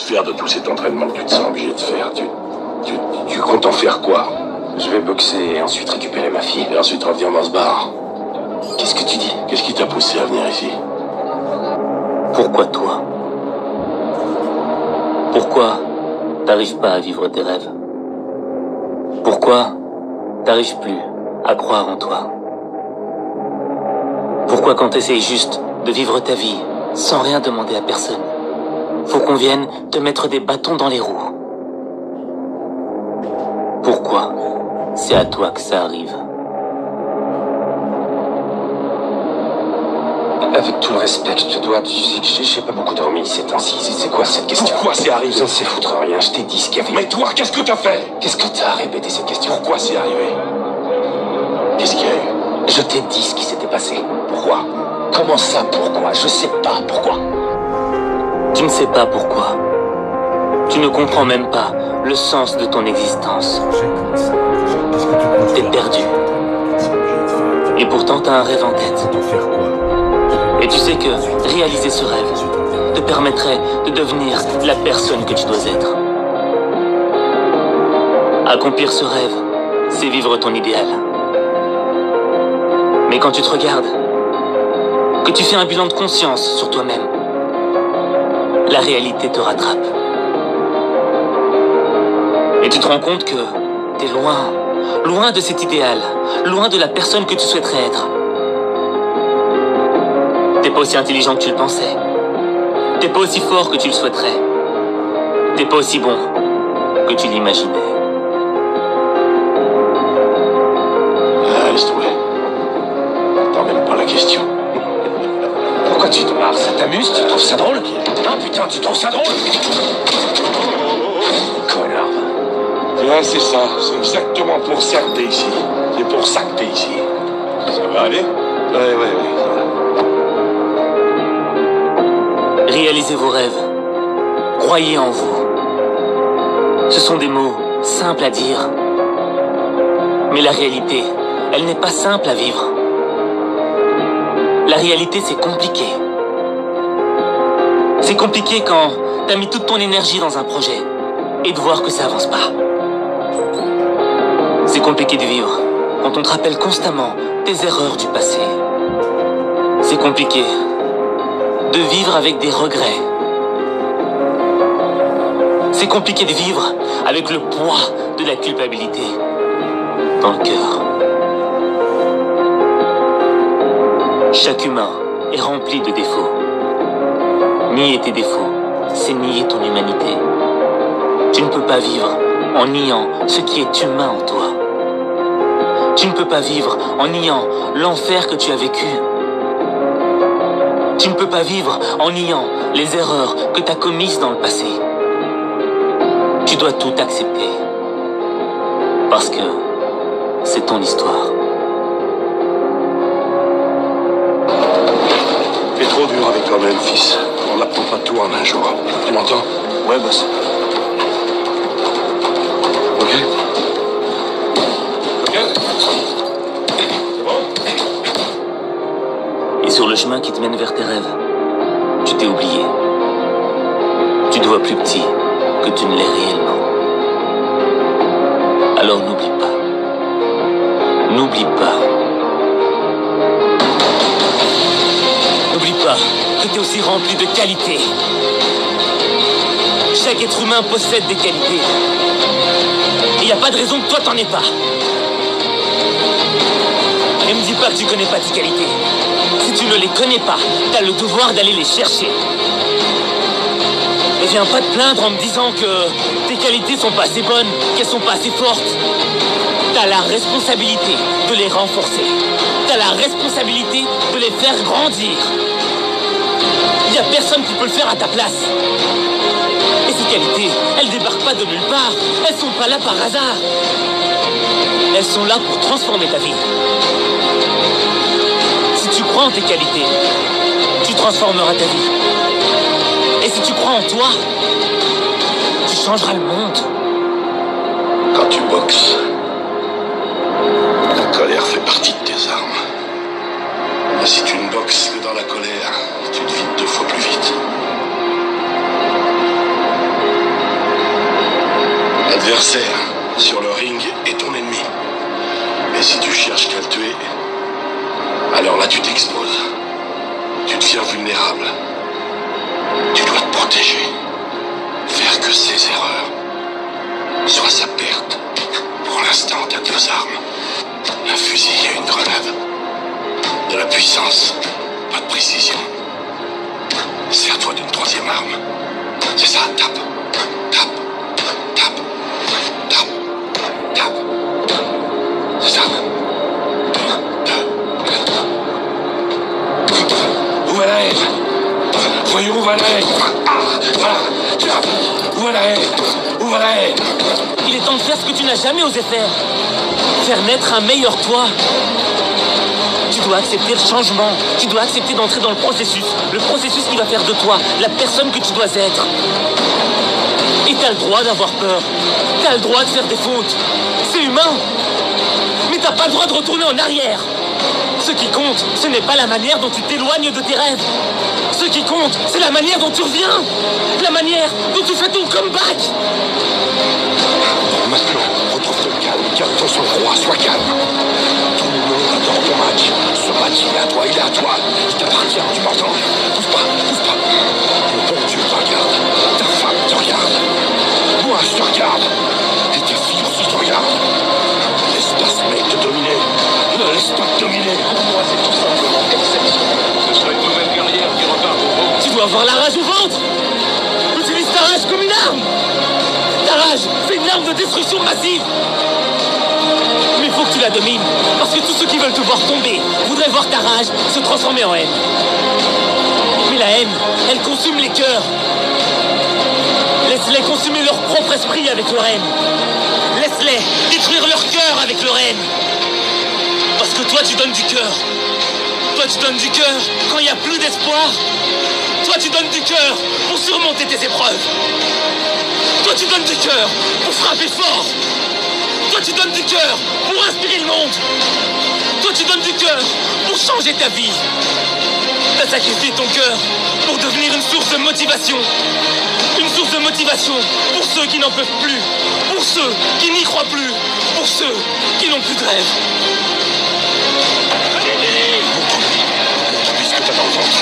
faire de tout cet entraînement que tu te sens obligé de faire? Tu comptes en faire quoi? Je vais boxer et ensuite récupérer ma fille. Et ensuite revenir dans ce bar? Qu'est-ce que tu dis? Qu'est-ce qui t'a poussé à venir ici? Pourquoi toi? Pourquoi t'arrives pas à vivre tes rêves? Pourquoi t'arrives plus à croire en toi? Pourquoi quand t'essayes juste de vivre ta vie sans rien demander à personne, faut qu'on vienne te mettre des bâtons dans les roues? Pourquoi c'est à toi que ça arrive? Avec tout le respect que je te dois, tu sais que j'ai pas beaucoup dormi ces temps-ci. C'est quoi cette question? Pourquoi c'est arrivé? Je ne sais foutre rien, je t'ai dit ce qu'il y avait. Mais toi, qu'est-ce que t'as fait? Qu'est-ce que t'as répété cette question? Pourquoi c'est arrivé? Qu'est-ce qu'il y a eu? Je t'ai dit ce qui s'était passé. Pourquoi? Comment ça, pourquoi? Je sais pas pourquoi. Tu ne sais pas pourquoi. Tu ne comprends même pas le sens de ton existence. T'es perdu. Et pourtant t'as un rêve en tête. Et tu sais que réaliser ce rêve te permettrait de devenir la personne que tu dois être. Accomplir ce rêve, c'est vivre ton idéal. Mais quand tu te regardes, que tu fais un bilan de conscience sur toi-même, la réalité te rattrape. Et tu te rends compte que t'es loin de cet idéal, loin de la personne que tu souhaiterais être. T'es pas aussi intelligent que tu le pensais. T'es pas aussi fort que tu le souhaiterais. T'es pas aussi bon que tu l'imaginais. Laisse tomber. T'en même pas la question. Pourquoi tu te marres? Ça t'amuse? Tu trouves ça drôle? Hein, putain, tu trouves ça drôle? Connard. Ouais, c'est ça. C'est exactement pour ça que t'es ici. C'est pour ça que t'es ici. Ça va aller? Ouais, ça va. Réalisez vos rêves. Croyez en vous. Ce sont des mots simples à dire. Mais la réalité, elle n'est pas simple à vivre. La réalité, c'est compliqué. C'est compliqué quand t'as mis toute ton énergie dans un projet et de voir que ça avance pas. C'est compliqué de vivre quand on te rappelle constamment tes erreurs du passé. C'est compliqué de vivre avec des regrets. C'est compliqué de vivre avec le poids de la culpabilité dans le cœur. Chaque humain est rempli de défauts. Nier tes défauts, c'est nier ton humanité. Tu ne peux pas vivre en niant ce qui est humain en toi. Tu ne peux pas vivre en niant l'enfer que tu as vécu. Tu ne peux pas vivre en niant les erreurs que tu as commises dans le passé. Tu dois tout accepter. Parce que c'est ton histoire. T'es trop dur avec toi-même, fils. On n'apprend pas tout en un jour. Tu m'entends? Ouais, boss. Ok? Ok? C'est bon? Et sur le chemin qui te mène vers tes rêves, tu t'es oublié. Tu te vois plus petit que tu ne l'es réellement. Alors n'oublie pas. N'oublie pas. N'oublie pas que tu es aussi rempli de qualités. Chaque être humain possède des qualités. Et il n'y a pas de raison que toi t'en aies pas. Et me dis pas que tu connais pas tes qualités. Si tu ne les connais pas, t'as le devoir d'aller les chercher. Et viens pas te plaindre en me disant que tes qualités sont pas assez bonnes, qu'elles sont pas assez fortes. T'as la responsabilité de les renforcer. T'as la responsabilité de les faire grandir. Y a personne qui peut le faire à ta place. Et ces qualités, elles débarquent pas de nulle part. Elles sont pas là par hasard. Elles sont là pour transformer ta vie. Si tu crois en tes qualités, tu transformeras ta vie. Et si tu crois en toi, tu changeras le monde. Quand tu boxes, la colère fait partie de tes armes. Mais si tu ne boxes que dans la colère, tu te vides 2 fois plus vite. L'adversaire sur le ring est ton ennemi. Mais si tu cherches qu'à le tuer, alors là tu t'exposes. Tu deviens vulnérable. Tu dois te protéger. Faire que ses erreurs soient sa perte. Pour l'instant, t'as 2 armes. Un fusil et une grenade. De la puissance, pas de précision. Sers-toi d'une 3e arme. C'est ça, tape. Tape. Tape. Tape. Tape. C'est ça. 1, 2. Où va la haine? Voyons où va la haine. Ah, voilà. Tiens. Où va la haine? Où va la haine? Il est temps de faire ce que tu n'as jamais osé faire. Faire naître un meilleur toi. Tu dois accepter le changement. Tu dois accepter d'entrer dans le processus. Le processus qui va faire de toi la personne que tu dois être. Et t'as le droit d'avoir peur. T'as le droit de faire des fautes. C'est humain. Mais t'as pas le droit de retourner en arrière. Ce qui compte, ce n'est pas la manière dont tu t'éloignes de tes rêves. Ce qui compte, c'est la manière dont tu reviens. La manière dont tu fais ton comeback. Maintenant, retrouve-toi calme, garde-toi sur le roi, sois calme. Tout le monde adore ton match. Ce match, il est à toi, il est à toi. Il t'appartient, tu m'entends? Bouge pas, bouge pas. Le bon Dieu te regarde. Ta femme te regarde. Moi, je te regarde. Et tes filles aussi te regardent. Laisse pas ce mec te dominer. Ne laisse pas te dominer. Pour moi, c'est tout simplement exceptionnel. Ce serait une nouvelle guerrière qui repart au beau. Tu dois avoir la rage au ventre. Utilise ta rage comme une arme. Ta rage, c'est une arme de destruction massive. Mais il faut que tu la domines. Parce que tous ceux qui veulent te voir tomber voudraient voir ta rage se transformer en haine. Mais la haine, elle consume les cœurs. Laisse-les consumer leur propre esprit avec leur haine. Laisse-les détruire leur cœur avec leur haine. Parce que toi, tu donnes du cœur. Toi, tu donnes du cœur quand il n'y a plus d'espoir. Toi, tu donnes du cœur pour surmonter tes épreuves. Toi, tu donnes du cœur pour frapper fort. Toi, tu donnes du cœur pour inspirer le monde. Toi, tu donnes du cœur pour changer ta vie. T'as sacrifié ton cœur pour devenir une source de motivation. Une source de motivation pour ceux qui n'en peuvent plus. Pour ceux qui n'y croient plus. Pour ceux qui n'ont plus de rêve. Montre-lui ce que t'as dans le ventre.